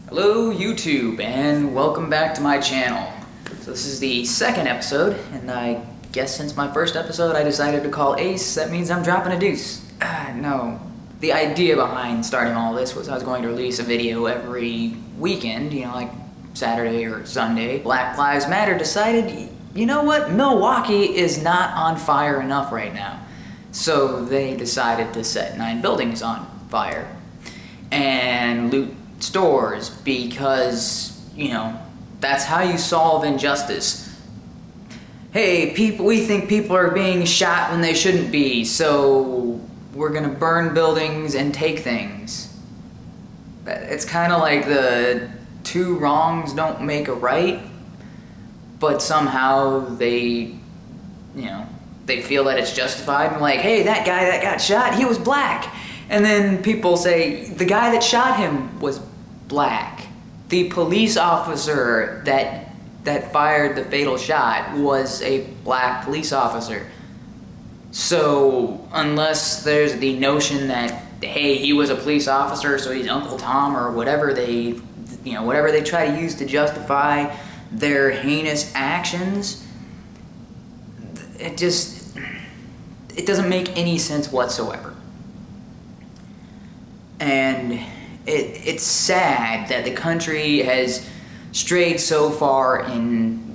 Hello YouTube, and welcome back to my channel. So this is the second episode, and I guess since my first episode I decided to call Ace. That means I'm dropping a deuce. No. The idea behind starting all this was I was going to release a video every weekend, like Saturday or Sunday. Black Lives Matter decided, you know what, Milwaukee is not on fire enough right now. So they decided to set 9 buildings on fire and loot stores because, that's how you solve injustice. Hey, we think people are being shot when they shouldn't be, so we're gonna burn buildings and take things. It's kind of like the two wrongs don't make a right, but somehow they feel that it's justified and like, hey, that guy that got shot, he was black. And then people say, the guy that shot him was black. The police officer that fired the fatal shot was a black police officer. So, unless there's the notion that, hey, he was a police officer, so he's Uncle Tom, or whatever they try to use to justify their heinous actions, it doesn't make any sense whatsoever. And it's sad that the country has strayed so far in,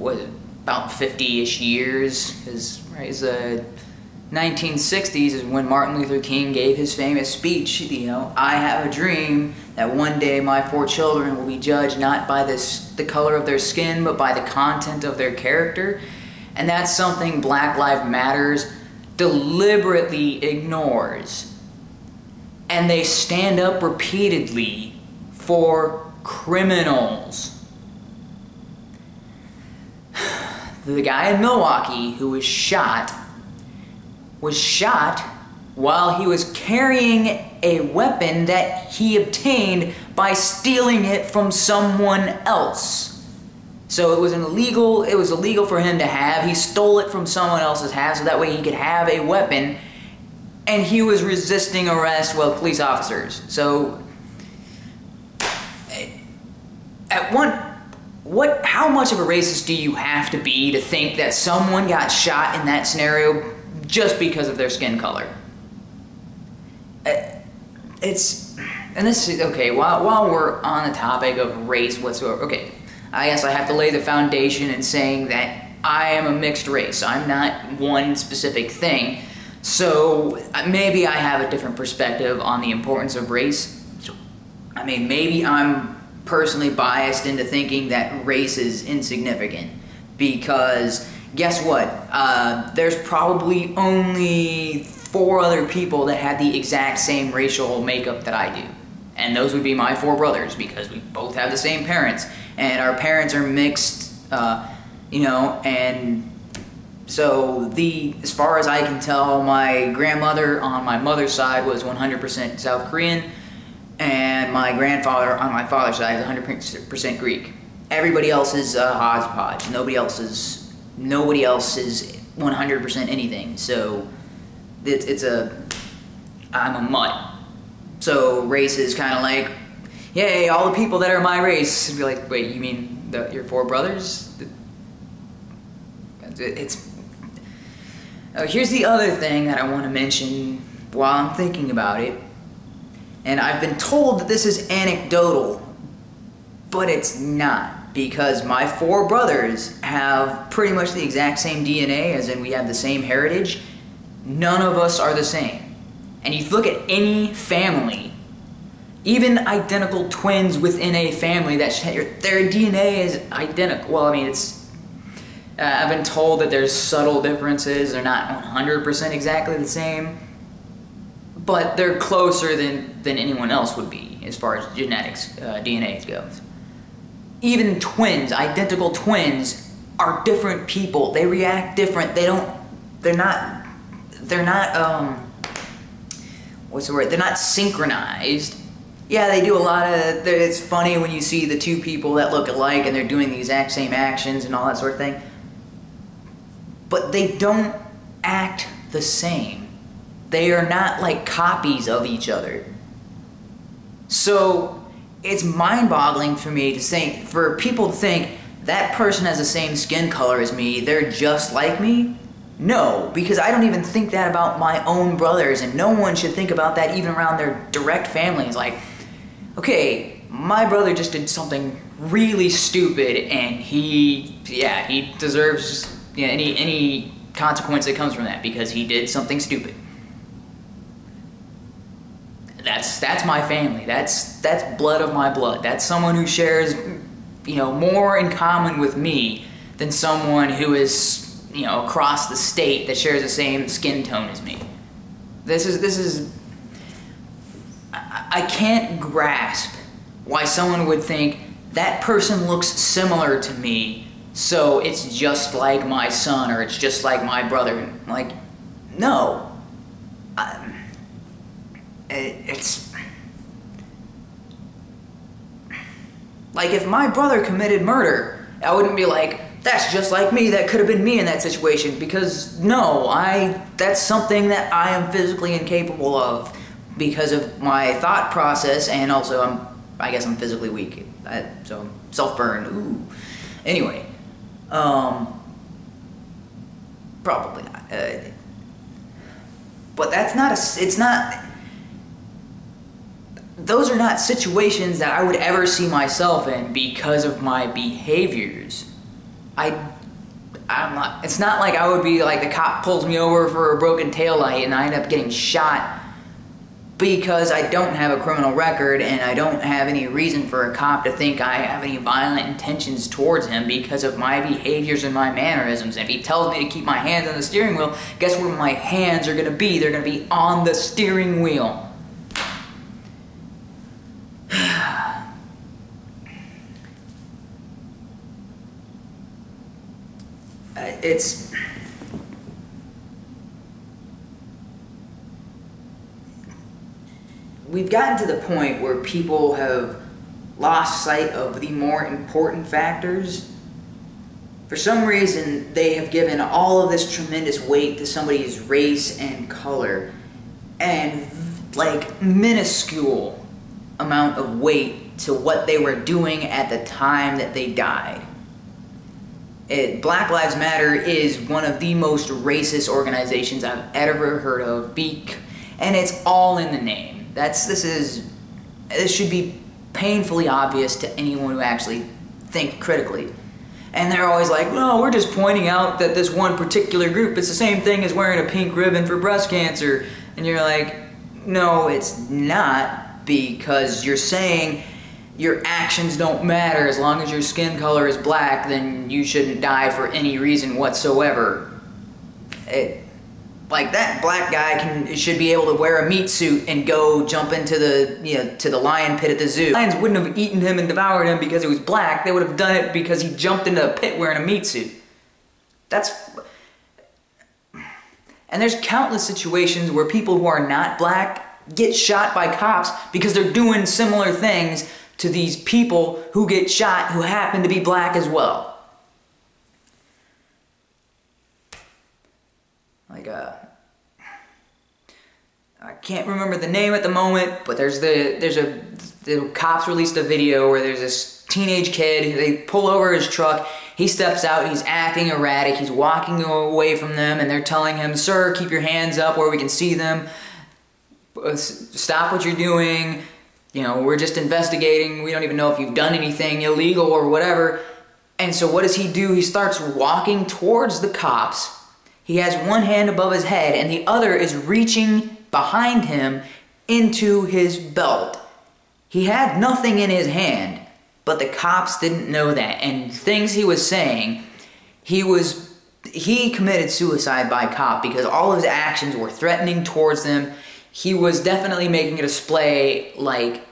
about 50-ish years, because the 1960s is when Martin Luther King gave his famous speech, I have a dream that one day my 4 children will be judged not by the color of their skin, but by the content of their character. And that's something Black Lives Matter deliberately ignores. And they stand up repeatedly for criminals. The guy in Milwaukee who was shot while he was carrying a weapon that he obtained by stealing it from someone else. So it was illegal for him to have. He stole it from someone else's house so that way he could have a weapon. And he was resisting arrest with police officers. So, how much of a racist do you have to be to think that someone got shot in that scenario just because of their skin color? And this is, okay, while we're on the topic of race whatsoever, okay, I guess I have to lay the foundation in saying that I am a mixed race. I'm not one specific thing. So maybe I have a different perspective on the importance of race. I mean, maybe I'm personally biased into thinking that race is insignificant, because guess what? There's probably only 4 other people that have the exact same racial makeup that I do. And those would be my 4 brothers, because we both have the same parents. And our parents are mixed, and so as far as I can tell, my grandmother on my mother's side was 100% South Korean, and my grandfather on my father's side is 100% Greek. Everybody else is hodgepodge. Nobody else is 100% anything. So I'm a mutt. So race is kind of like, yay, all the people that are my race. It'd be like, wait, you mean your 4 brothers? Here's the other thing that I want to mention while I'm thinking about it. And I've been told that this is anecdotal, but it's not, because my 4 brothers have pretty much the exact same DNA, as in we have the same heritage. None of us are the same. And you look at any family, even identical twins within a family, their DNA is identical. Well, I mean, I've been told that there's subtle differences. They're not 100% exactly the same, but they're closer than anyone else would be as far as genetics, DNA goes. Even twins, identical twins, are different people. They react different. They're not what's the word? They're not synchronized. Yeah, they do a lot of, it's funny when you see the 2 people that look alike and they're doing the exact same actions and all that sort of thing. But they don't act the same. They are not like copies of each other. So it's mind-boggling for me to think, for people to think that person has the same skin color as me, they're just like me. No, because I don't even think that about my own brothers, and no one should think about that even around their direct families. Like, okay, my brother just did something really stupid, and he deserves any consequence that comes from that because he did something stupid. That's my family. That's blood of my blood. That's someone who shares, more in common with me than someone who is, across the state that shares the same skin tone as me. This is I can't grasp why someone would think that person looks similar to me, so it's just like my son or it's just like my brother. Like, no. It's like if my brother committed murder, I wouldn't be like, that's just like me, that could have been me in that situation, because no, that's something that I am physically incapable of because of my thought process, and also I guess I'm physically weak, so self-burn, ooh. Anyway, probably not, but that's not those are not situations that I would ever see myself in because of my behaviors. It's not like I would be like the cop pulls me over for a broken taillight and I end up getting shot because I don't have a criminal record and I don't have any reason for a cop to think I have any violent intentions towards him because of my behaviors and my mannerisms. And if he tells me to keep my hands on the steering wheel, guess where my hands are gonna be? They're gonna be on the steering wheel. We've gotten to the point where people have lost sight of the more important factors. For some reason, they have given all of this tremendous weight to somebody's race and color, and like minuscule amount of weight to what they were doing at the time that they died. Black Lives Matter is one of the most racist organizations I've ever heard of, and it's all in the name. This should be painfully obvious to anyone who actually thinks critically. And they're always like, no, we're just pointing out that this one particular group, it's the same thing as wearing a pink ribbon for breast cancer. And you're like, no, it's not, because you're saying your actions don't matter. As long as your skin color is black, then you shouldn't die for any reason whatsoever. Like, that black guy should be able to wear a meat suit and go jump into the lion pit at the zoo. Lions wouldn't have eaten him and devoured him because he was black. They would have done it because he jumped into a pit wearing a meat suit. And there's countless situations where people who are not black get shot by cops because they're doing similar things to these people who get shot who happen to be black as well. Like, I can't remember the name at the moment, but the cops released a video where there's this teenage kid, they pull over his truck, he steps out, he's acting erratic, he's walking away from them, and they're telling him, sir, keep your hands up where we can see them, stop what you're doing, we're just investigating, we don't even know if you've done anything illegal or whatever. And so what does he do? He starts walking towards the cops. He has one hand above his head and the other is reaching behind him into his belt. He had nothing in his hand, but the cops didn't know that. And things he was saying, he committed suicide by cop because all of his actions were threatening towards them. He was definitely making a display like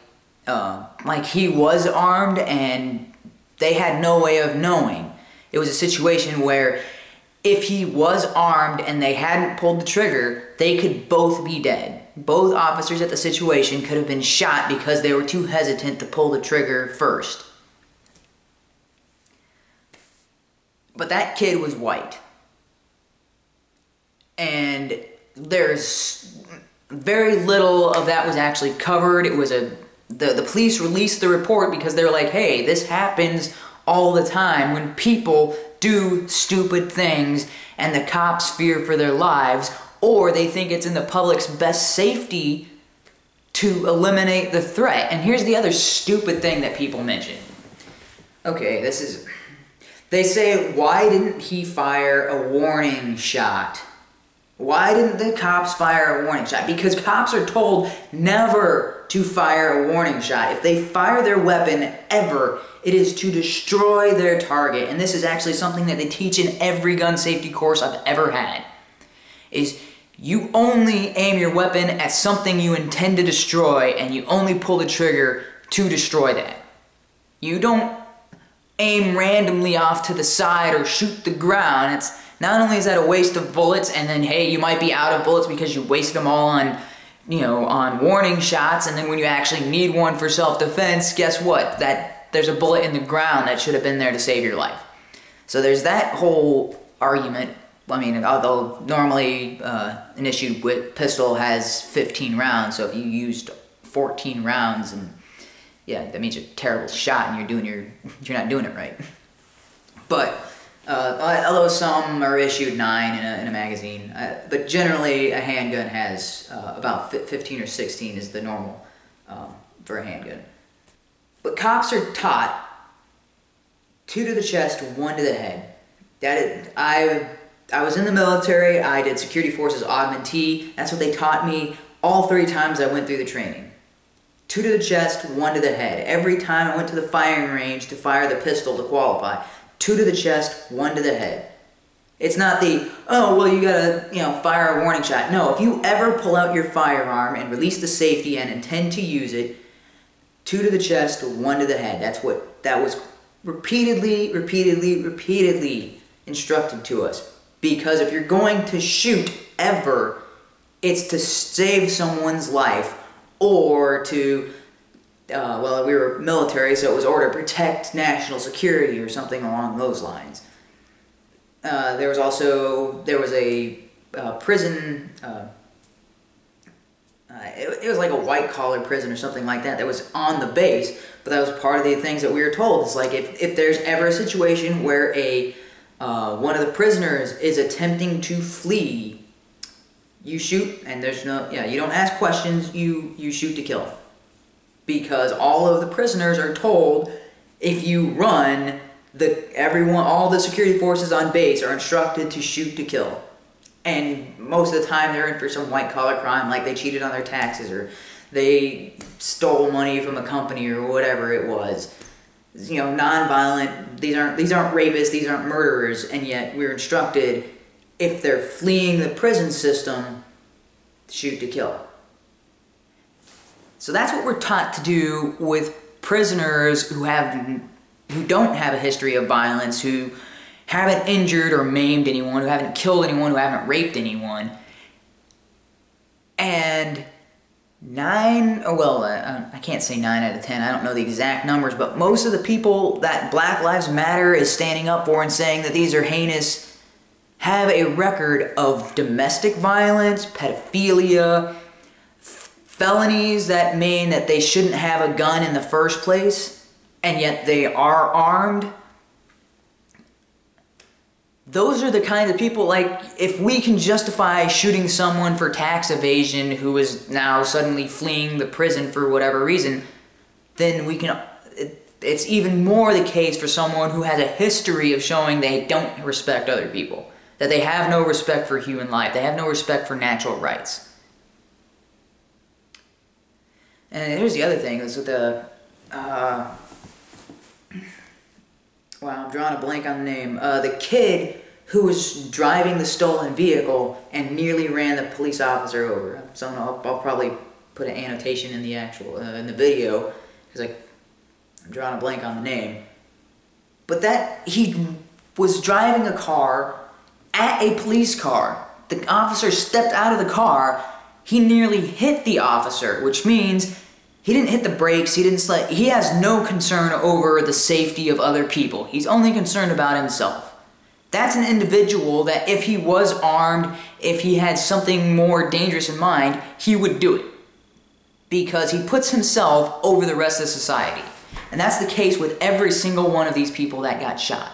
he was armed and they had no way of knowing. It was a situation where if he was armed and they hadn't pulled the trigger, they could both be dead. Both officers at the situation could have been shot because they were too hesitant to pull the trigger first. But that kid was white. And there's very little of that was actually covered. It was a the police released the report because they're like, hey, this happens all the time when people do stupid things and the cops fear for their lives, or they think it's in the public's best safety to eliminate the threat. And here's the other stupid thing that people mention. Okay, they say, why didn't he fire a warning shot? Why didn't the cops fire a warning shot? Because cops are told never to fire a warning shot. If they fire their weapon ever, it is to destroy their target. And this is actually something that they teach in every gun safety course I've ever had. Is you only aim your weapon at something you intend to destroy, and you only pull the trigger to destroy that. You don't aim randomly off to the side or shoot the ground. It's not only is that a waste of bullets, and then hey, you might be out of bullets because you wasted them all on, on warning shots, and then when you actually need one for self-defense, guess what? There's a bullet in the ground that should have been there to save your life. So there's that whole argument. I mean, although normally an issued pistol has 15 rounds, so if you used 14 rounds, and yeah, that means you're a terrible shot and you're not doing it right. But although some are issued 9 in a magazine, but generally a handgun has about 15 or 16 is the normal for a handgun. But cops are taught 2 to the chest, 1 to the head. I was in the military. I did security forces augmentee. That's what they taught me all 3 times I went through the training. 2 to the chest, 1 to the head. Every time I went to the firing range to fire the pistol to qualify, 2 to the chest, 1 to the head. It's not the, oh, well, you gotta, fire a warning shot. No, if you ever pull out your firearm and release the safety and intend to use it, 2 to the chest, 1 to the head. That was repeatedly instructed to us. Because if you're going to shoot ever, it's to save someone's life, or to, well, we were military, so it was or to protect national security or something along those lines. There was a prison, it was like a white-collar prison or something like that was on the base, but that was part of the things that we were told. It's like if there's ever a situation where one of the prisoners is attempting to flee, you shoot, and you don't ask questions, you shoot to kill. Because all of the prisoners are told, if you run, all the security forces on base are instructed to shoot to kill. And most of the time they're in for some white-collar crime, like they cheated on their taxes, or they stole money from a company, or whatever it was. Non-violent, these aren't rapists, these aren't murderers, and yet we're instructed, if they're fleeing the prison system, shoot to kill. So that's what we're taught to do with prisoners who don't have a history of violence, who haven't injured or maimed anyone, who haven't killed anyone, who haven't raped anyone. And I can't say 9 out of 10, I don't know the exact numbers, but most of the people that Black Lives Matter is standing up for and saying that these are heinous have a record of domestic violence, pedophilia, felonies that mean that they shouldn't have a gun in the first place, and yet they are armed. Those are the kinds of people, like, if we can justify shooting someone for tax evasion who is now suddenly fleeing the prison for whatever reason, then it's even more the case for someone who has a history of showing they don't respect other people, that they have no respect for human life, they have no respect for natural rights. And here's the other thing, is with the, wow, I'm drawing a blank on the name. The kid who was driving the stolen vehicle and nearly ran the police officer over. So I'll probably put an annotation in the in the video, because I'm drawing a blank on the name. But he was driving a car at a police car. The officer stepped out of the car. He nearly hit the officer, which means he didn't hit the brakes, he has no concern over the safety of other people. He's only concerned about himself. That's an individual that if he was armed, if he had something more dangerous in mind, he would do it. because he puts himself over the rest of society. And that's the case with every single one of these people that got shot.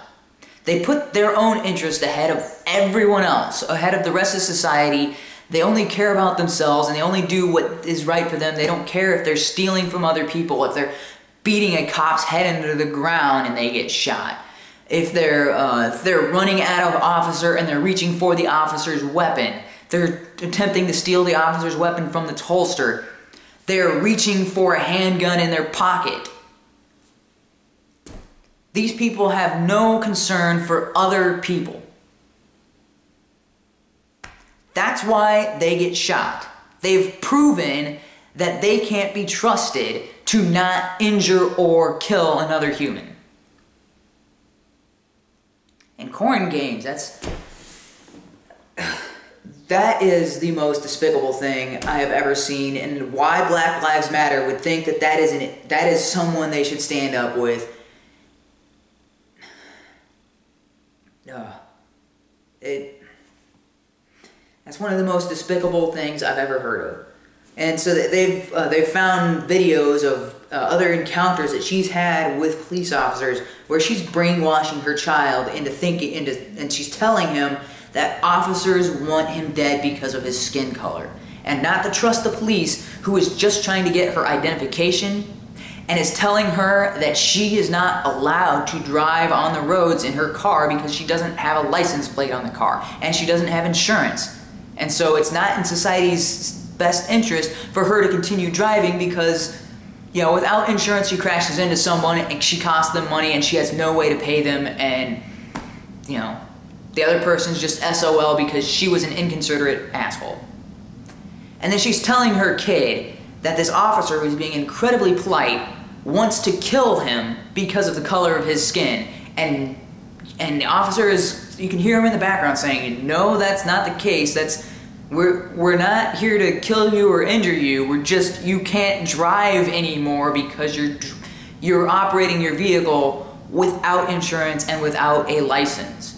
They put their own interest ahead of everyone else, ahead of the rest of society. They only care about themselves, and they only do what is right for them. They don't care if they're stealing from other people, if they're beating a cop's head into the ground and they get shot, if they're running at an officer and they're reaching for the officer's weapon, they're attempting to steal the officer's weapon from its holster, they're reaching for a handgun in their pocket. These people have no concern for other people. That's why they get shot. They've proven that they can't be trusted to not injure or kill another human. And corn games, that is the most despicable thing I have ever seen, and why Black Lives Matter would think that that is someone they should stand up with. That's one of the most despicable things I've ever heard of. And so they've found videos of other encounters that she's had with police officers where she's brainwashing her child into thinking, and she's telling him that officers want him dead because of his skin color, and not to trust the police, who is just trying to get her identification, and is telling her that she is not allowed to drive on the roads in her car because she doesn't have a license plate on the car, and she doesn't have insurance. And so it's not in society's best interest for her to continue driving because, you know, without insurance she crashes into someone and she costs them money and she has no way to pay them, and, you know, the other person's just SOL because she was an inconsiderate asshole. And then she's telling her kid that this officer, who's being incredibly polite, wants to kill him because of the color of his skin. And the officer is, you can hear him in the background saying, no, that's not the case. We're not here to kill you or injure you. You can't drive anymore because you're operating your vehicle without insurance and without a license.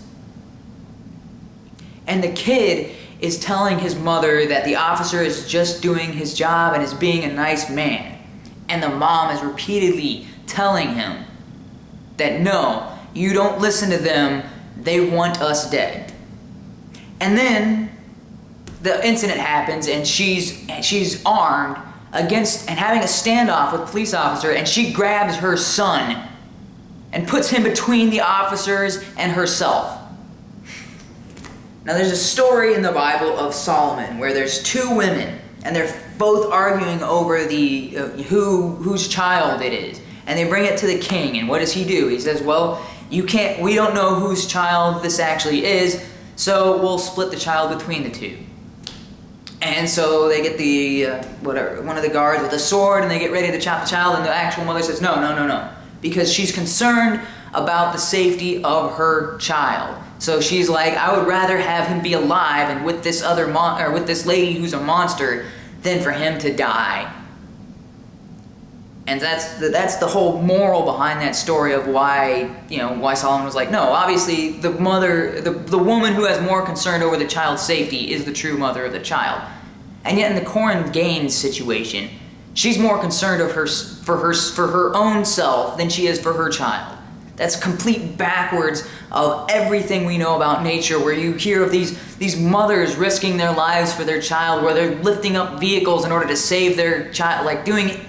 And the kid is telling his mother that the officer is just doing his job and is being a nice man. And the mom is repeatedly telling him that no, you don't listen to them, they want us dead. And then the incident happens, and she's armed against and having a standoff with a police officer, and she grabs her son and puts him between the officers and herself. Now there's a story in the Bible of Solomon where there's two women and they're both arguing over the whose child it is, and they bring it to the king, and what does he do? He says, well, we don't know whose child this actually is, so we'll split the child between the two. And so they get one of the guards with a sword, and they get ready to chop the child, and the actual mother says, no, because she's concerned about the safety of her child. So she's like, I would rather have him be alive and with this with this lady who's a monster than for him to die. And that's the whole moral behind that story of why Solomon was like, no, obviously the woman who has more concern over the child's safety is the true mother of the child. And yet in the Corin Gaines situation, she's more concerned for her own self than she is for her child. That's complete backwards of everything we know about nature, where you hear of these mothers risking their lives for their child, where they're lifting up vehicles in order to save their child, like doing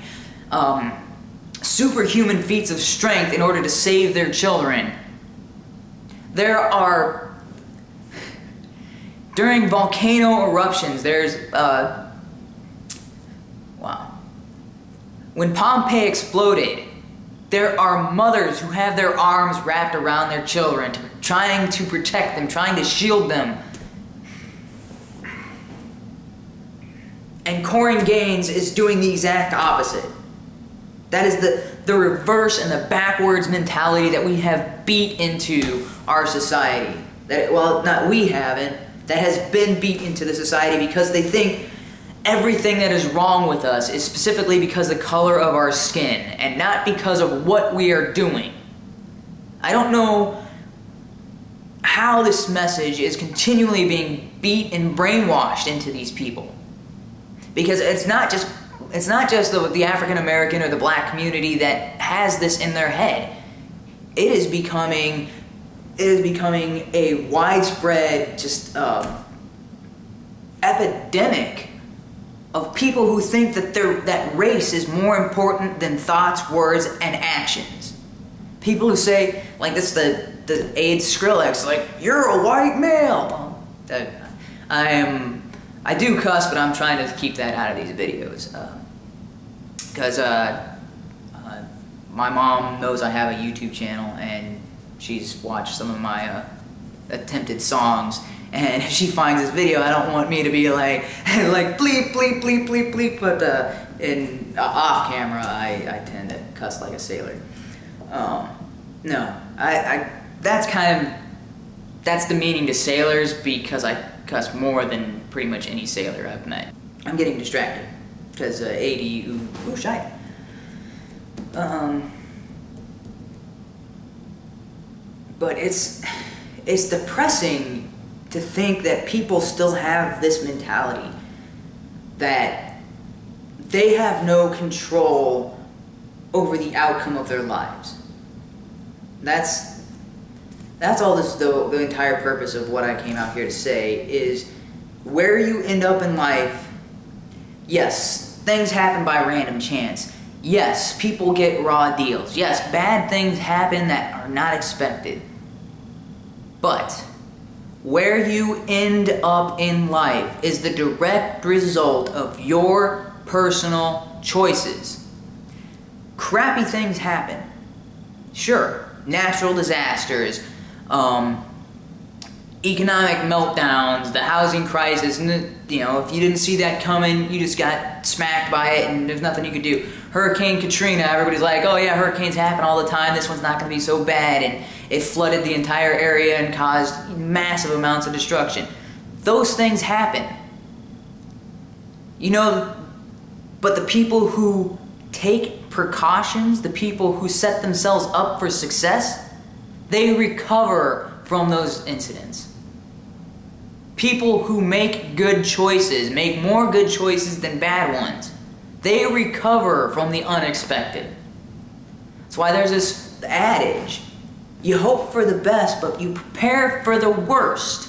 superhuman feats of strength in order to save their children. During volcano eruptions, when Pompeii exploded, there are mothers who have their arms wrapped around their children, trying to protect them, trying to shield them. And Corin Gaines is doing the exact opposite. That is the reverse and the backwards mentality that we have beat into our society. Not we haven't, that has been beat into the society, because they think everything that is wrong with us is specifically because of the color of our skin and not because of what we are doing. I don't know how this message is continually being beat and brainwashed into these people. Because it's not just the African American or the black community that has this in their head. It is becoming a widespread epidemic of people who think that race is more important than thoughts, words, and actions. People who say, like this, the AIDS Skrillex, like, you're a white male. I do cuss, but I'm trying to keep that out of these videos. Because my mom knows I have a YouTube channel, and she's watched some of my attempted songs. And if she finds this video, I don't want me to be like bleep, bleep, bleep, bleep, bleep. But off camera, I tend to cuss like a sailor. No, that's the meaning to sailors, because I cuss more than pretty much any sailor I've met. I'm getting distracted because AD, ooh, shy. But it's depressing to think that people still have this mentality that they have no control over the outcome of their lives. That's all the entire purpose of what I came out here to say is where you end up in life. Yes, things happen by random chance. Yes, people get raw deals. Yes, bad things happen that are not expected. But where you end up in life is the direct result of your personal choices. Crappy things happen. Sure, natural disasters, economic meltdowns, the housing crisis, and if you didn't see that coming, you just got smacked by it and there's nothing you could do. Hurricane Katrina, everybody's like, oh yeah, hurricanes happen all the time, this one's not going to be so bad, and it flooded the entire area and caused massive amounts of destruction. Those things happen. But the people who take precautions, the people who set themselves up for success, they recover from those incidents. People who make good choices, make more good choices than bad ones, they recover from the unexpected. That's why there's this adage, you hope for the best, but you prepare for the worst.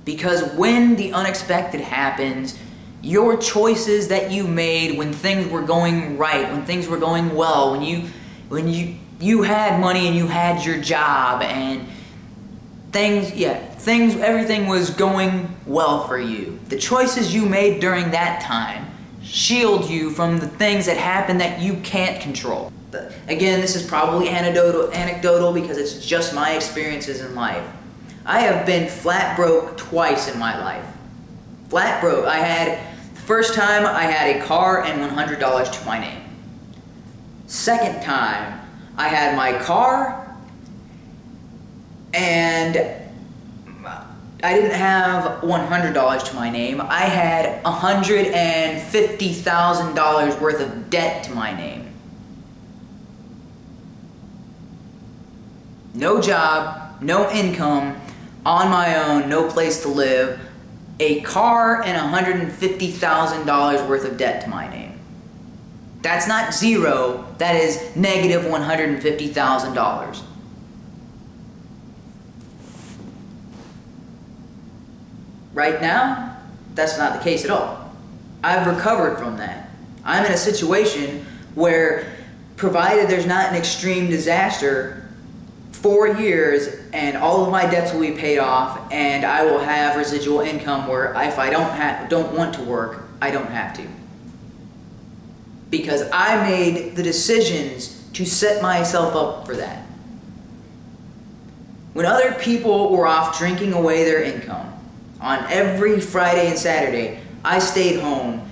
Because when the unexpected happens, your choices that you made when things were going right, when things were going well, when you had money and you had your job and everything was going well for you. The choices you made during that time shield you from the things that happen that you can't control. Again, this is probably anecdotal because it's just my experiences in life. I have been flat broke twice in my life. Flat broke. The first time I had a car and $100 to my name. Second time, I had my car and I didn't have $100 to my name. I had $150,000 worth of debt to my name. No job, no income, on my own, no place to live, a car and $150,000 worth of debt to my name. That's not zero, that is negative $150,000. Right now, that's not the case at all. I've recovered from that. I'm in a situation where, provided there's not an extreme disaster, 4 years and all of my debts will be paid off and I will have residual income where if I don't want to work, I don't have to. Because I made the decisions to set myself up for that. When other people were off drinking away their income, on every Friday and Saturday, I stayed home,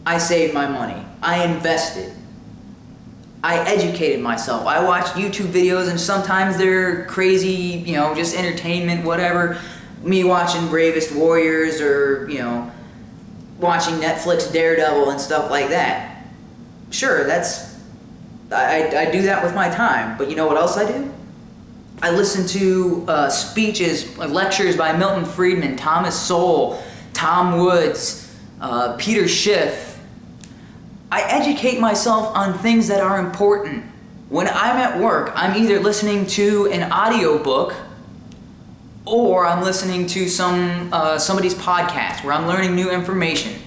I saved my money, I invested. I educated myself. I watched YouTube videos and sometimes they're crazy, just entertainment, whatever. Me watching Bravest Warriors or, watching Netflix Daredevil and stuff like that. Sure, I do that with my time, but you know what else I do? I listen to speeches, lectures by Milton Friedman, Thomas Sowell, Tom Woods, Peter Schiff. I educate myself on things that are important. When I'm at work, I'm either listening to an audiobook or I'm listening to somebody's podcast where I'm learning new information.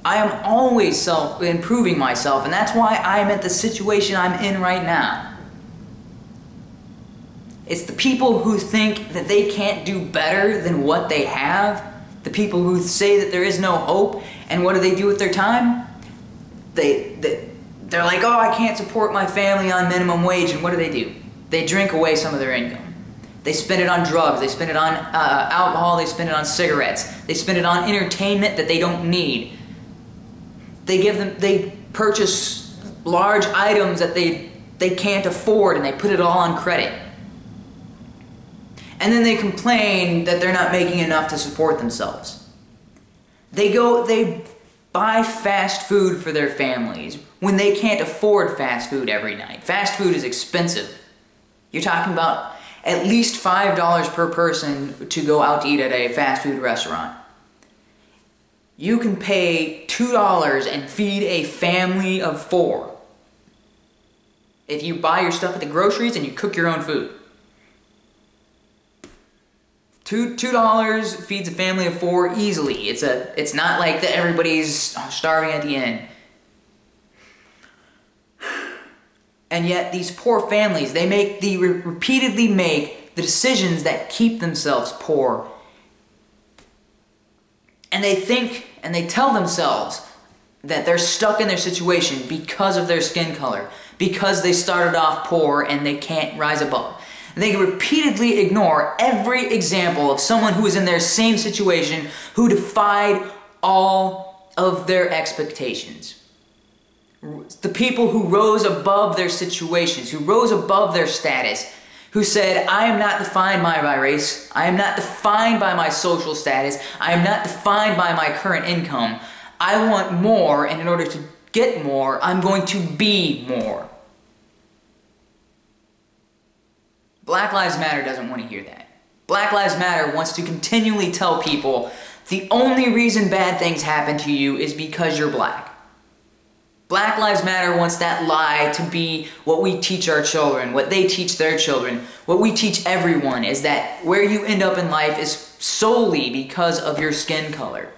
I am always improving myself, and that's why I'm at the situation I'm in right now. It's the people who think that they can't do better than what they have, the people who say that there is no hope, and what do they do with their time? They're like, oh, I can't support my family on minimum wage, and what do? They drink away some of their income. They spend it on drugs, they spend it on alcohol, they spend it on cigarettes, they spend it on entertainment that they don't need. They purchase large items that they can't afford, and they put it all on credit. And then they complain that they're not making enough to support themselves. They buy fast food for their families when they can't afford fast food every night. Fast food is expensive. You're talking about at least $5 per person to go out to eat at a fast food restaurant. You can pay $2 and feed a family of 4 if you buy your stuff at the groceries and you cook your own food. $2 feeds a family of 4 easily. It's not like that everybody's starving at the end. And yet these poor families, they repeatedly make the decisions that keep themselves poor. And they think and they tell themselves that they're stuck in their situation because of their skin color, because they started off poor and they can't rise above. And they repeatedly ignore every example of someone who is in their same situation who defied all of their expectations. The people who rose above their situations, who rose above their status, who said, I am not defined by my race, I am not defined by my social status, I am not defined by my current income. I want more, and in order to get more, I'm going to be more. Black Lives Matter doesn't want to hear that. Black Lives Matter wants to continually tell people the only reason bad things happen to you is because you're black. Black Lives Matter wants that lie to be what we teach our children, what they teach their children, what we teach everyone, is that where you end up in life is solely because of your skin color.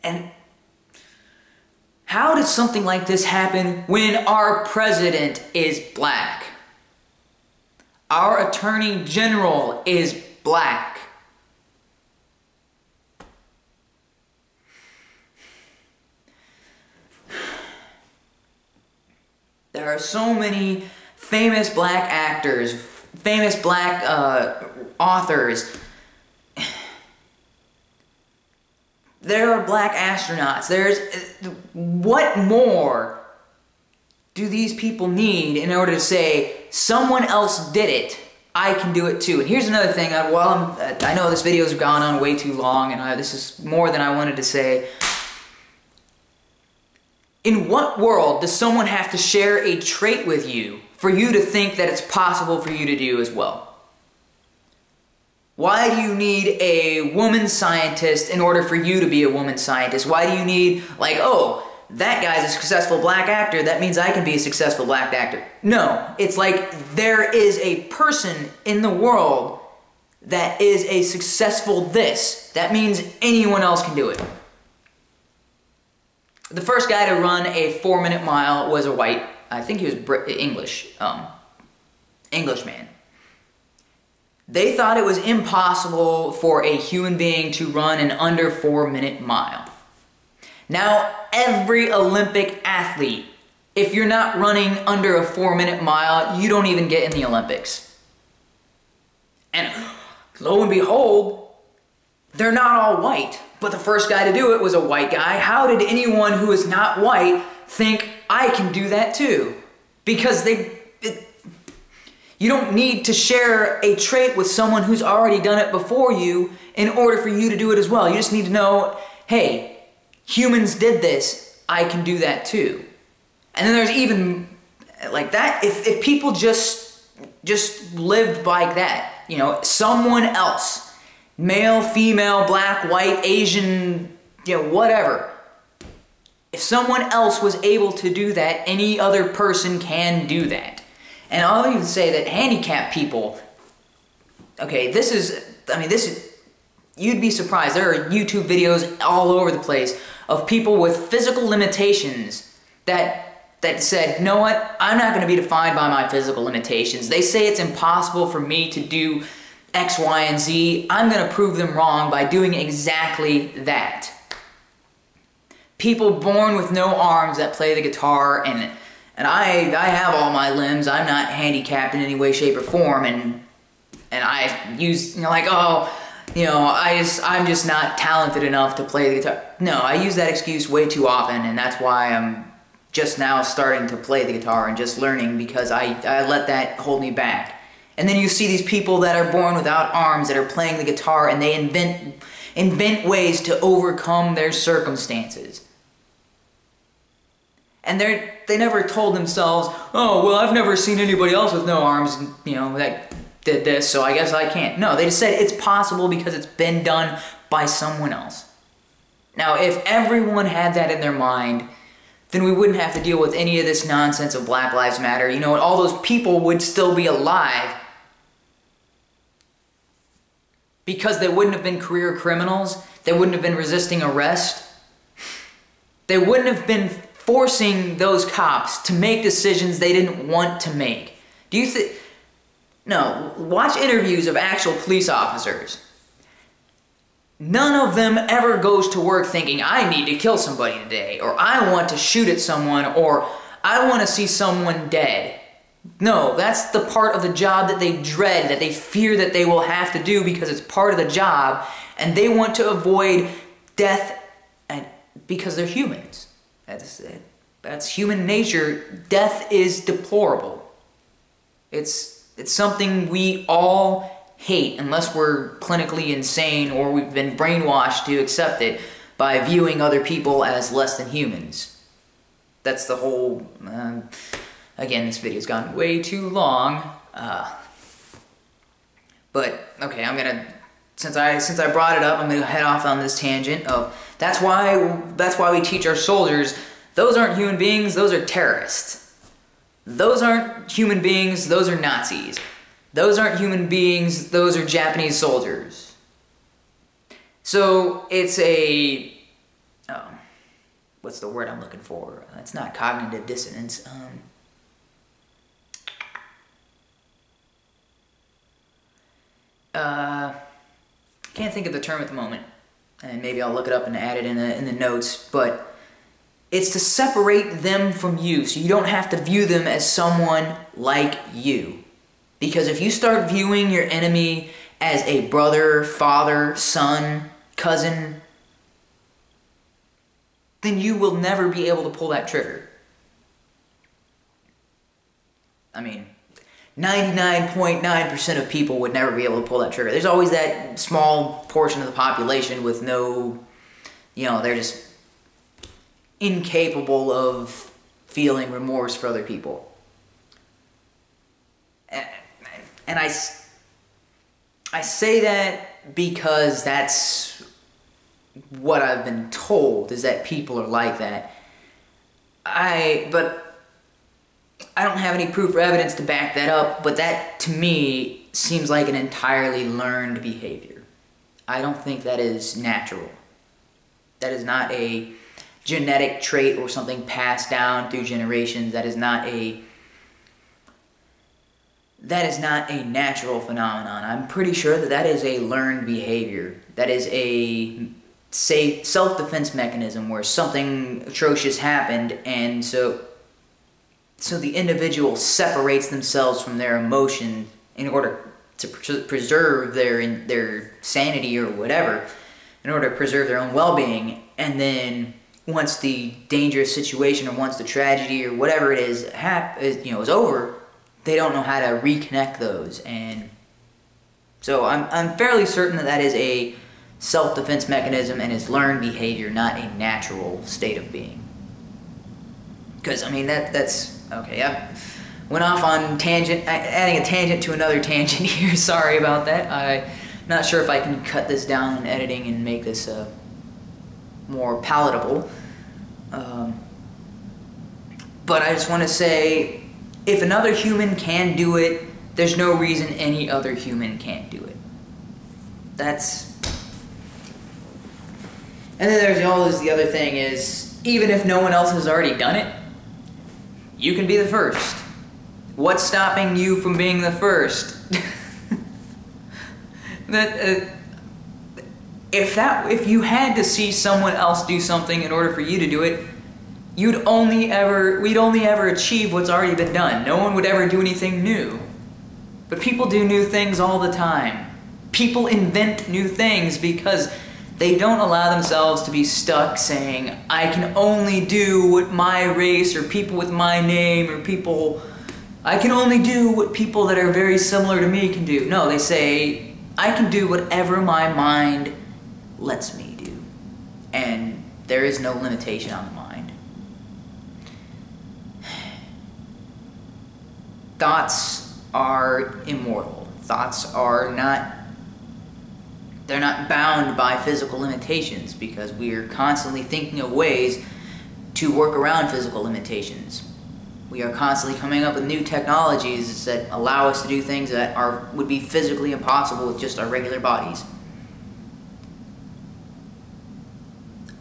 And how does something like this happen when our president is black? Our attorney general is black. There are so many famous black actors, famous black authors. There are black astronauts. What more do these people need in order to say, someone else did it, I can do it too? And here's another thing. I know this video's gone on way too long, and this is more than I wanted to say. In what world does someone have to share a trait with you for you to think that it's possible for you to do as well? Why do you need a woman scientist in order for you to be a woman scientist? Why do you need, like, oh, that guy's a successful black actor, that means I can be a successful black actor? No, it's like there is a person in the world that is a successful this. That means anyone else can do it. The first guy to run a 4-minute mile was a white, I think he was Englishman. They thought it was impossible for a human being to run an under 4-minute mile. Now, every Olympic athlete, if you're not running under a 4-minute mile, you don't even get in the Olympics. And lo and behold, they're not all white. But the first guy to do it was a white guy. How did anyone who is not white think, I can do that too? Because you don't need to share a trait with someone who's already done it before you in order for you to do it as well. You just need to know, hey, humans did this, I can do that too. And then there's even Like that, if people just lived like that, you know, someone else, male, female, black, white, Asian, you know, whatever. If someone else was able to do that, any other person can do that. And I'll even say that handicapped people, okay, this is, you'd be surprised. There are YouTube videos all over the place of people with physical limitations that said, you know what, I'm not going to be defined by my physical limitations. They say it's impossible for me to do X, Y, and Z. I'm going to prove them wrong by doing exactly that. People born with no arms that play the guitar, and I have all my limbs. I'm not handicapped in any way, shape, or form, and I use, you know, like, oh, you know, I'm just not talented enough to play the guitar. No, I use that excuse way too often, and that's why I'm just now starting to play the guitar and just learning, because I let that hold me back. And then you see these people that are born without arms that are playing the guitar, and they invent ways to overcome their circumstances. And they never told themselves, oh, well, I've never seen anybody else with no arms, you know, that did this, so I guess I can't. No, they just said it's possible because it's been done by someone else. Now, if everyone had that in their mind, then we wouldn't have to deal with any of this nonsense of Black Lives Matter. You know, and all those people would still be alive because they wouldn't have been career criminals. They wouldn't have been resisting arrest. They wouldn't have been forcing those cops to make decisions they didn't want to make. Do you think... No, watch interviews of actual police officers. None of them ever goes to work thinking, I need to kill somebody today, or I want to shoot at someone, or I want to see someone dead. No, that's the part of the job that they dread, that they fear that they will have to do because it's part of the job, and they want to avoid death and because they're humans. That's human nature. Death is deplorable. It's something we all hate unless we're clinically insane or we've been brainwashed to accept it by viewing other people as less than humans. That's the whole... again, this video's gone way too long. But, okay, I'm gonna... Since I brought it up, I'm gonna head off on this tangent of... That's why we teach our soldiers, those aren't human beings, those are terrorists. Those aren't human beings, those are Nazis. Those aren't human beings, those are Japanese soldiers. So, it's a... what's the word I'm looking for? It's not cognitive dissonance. Can't think of the term at the moment. And maybe I'll look it up and add it in the notes, but... It's to separate them from you, so you don't have to view them as someone like you. Because if you start viewing your enemy as a brother, father, son, cousin, then you will never be able to pull that trigger. I mean, 99.9% of people would never be able to pull that trigger. There's always that small portion of the population with no, you know, they're just incapable of feeling remorse for other people. And I say that because that's what I've been told, is that people are like that. But I don't have any proof or evidence to back that up, but that, to me, seems like an entirely learned behavior. I don't think that is natural. That is not a genetic trait or something passed down through generations. That is not a natural phenomenon. I'm pretty sure that that is a learned behavior. That is a, say, self-defense mechanism where something atrocious happened, and so the individual separates themselves from their emotion in order to preserve their sanity or whatever, in order to preserve their own well-being, and then once the dangerous situation or once the tragedy or whatever it is is over, they don't know how to reconnect those. And so I'm fairly certain that that is a self-defense mechanism and is learned behavior, not a natural state of being. Because, I mean, that's Okay, I went off on tangent, adding a tangent to another tangent here. Sorry about that. I'm not sure if I can cut this down in editing and make this more palatable. But I just want to say, if another human can do it, there's no reason any other human can't do it. And then there's always the other thing is, even if no one else has already done it, you can be the first. What's stopping you from being the first? If you had to see someone else do something in order for you to do it, we'd only ever achieve what's already been done. No one would ever do anything new. But people do new things all the time. People invent new things because they don't allow themselves to be stuck saying, I can only do what my race or people with my name or I can only do what people that are very similar to me can do. No, they say, I can do whatever my mind lets me do. And there is no limitation on the mind. Thoughts are immortal. Thoughts are they're not bound by physical limitations because we are constantly thinking of ways to work around physical limitations. We are constantly coming up with new technologies that allow us to do things that would be physically impossible with just our regular bodies.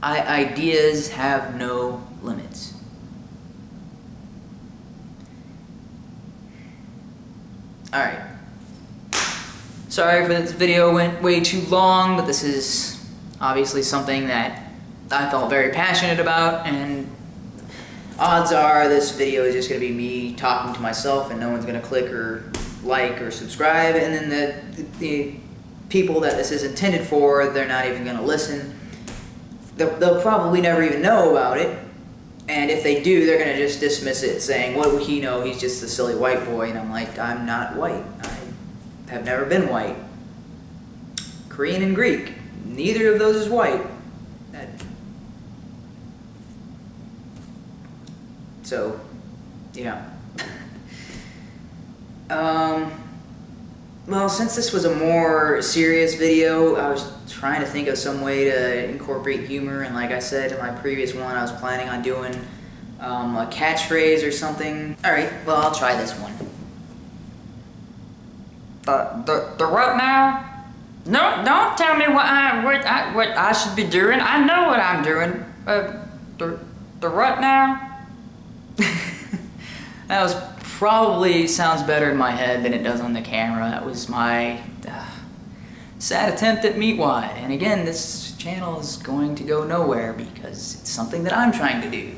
Ideas have no limits. Alright. Sorry for this video went way too long, but this is obviously something that I felt very passionate about, and odds are this video is just going to be me talking to myself and no one's going to click or like or subscribe, and then the people that this is intended for, they're not even going to listen. They'll probably never even know about it, and if they do, they're going to just dismiss it saying, what would he know, he's just a silly white boy, and I'm like, I'm not white. I have never been white. Korean and Greek, neither of those is white. So, yeah. Well, since this was a more serious video, I was trying to think of some way to incorporate humor, and like I said in my previous one, I was planning on doing a catchphrase or something. Alright, well, I'll try this one. The what now? No, don't tell me what I should be doing. I know what I'm doing. The what now? That was probably sounds better in my head than it does on the camera. That was my sad attempt at meat-wide. And again, this channel is going to go nowhere because it's something that I'm trying to do.